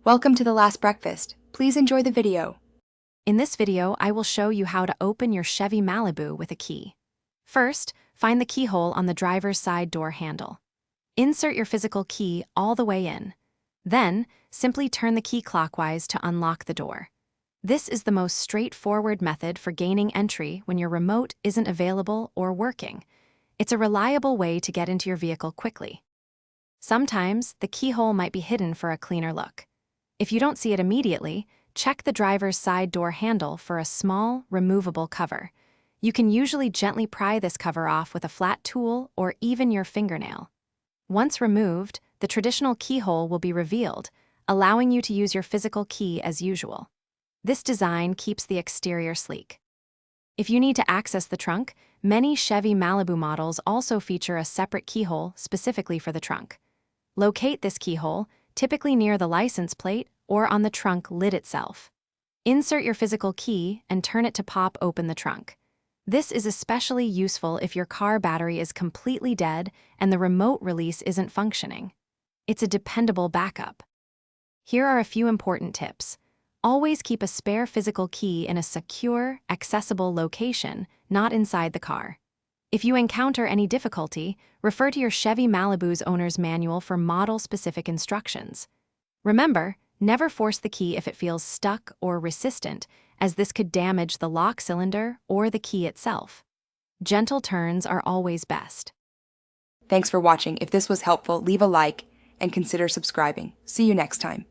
Welcome to The Last Breakfast. Please enjoy the video. In this video, I will show you how to open your Chevy Malibu with a key. First, find the keyhole on the driver's side door handle. Insert your physical key all the way in. Then, simply turn the key clockwise to unlock the door. This is the most straightforward method for gaining entry when your remote isn't available or working. It's a reliable way to get into your vehicle quickly. Sometimes, the keyhole might be hidden for a cleaner look. If you don't see it immediately, check the driver's side door handle for a small, removable cover. You can usually gently pry this cover off with a flat tool or even your fingernail. Once removed, the traditional keyhole will be revealed, allowing you to use your physical key as usual. This design keeps the exterior sleek. If you need to access the trunk, many Chevy Malibu models also feature a separate keyhole specifically for the trunk. Locate this keyhole, typically near the license plate or on the trunk lid itself. Insert your physical key and turn it to pop open the trunk. This is especially useful if your car battery is completely dead and the remote release isn't functioning. It's a dependable backup. Here are a few important tips. Always keep a spare physical key in a secure, accessible location, not inside the car. If you encounter any difficulty, refer to your Chevy Malibu's owner's manual for model-specific instructions. Remember, never force the key if it feels stuck or resistant, as this could damage the lock cylinder or the key itself. Gentle turns are always best. Thanks for watching. If this was helpful, leave a like and consider subscribing. See you next time.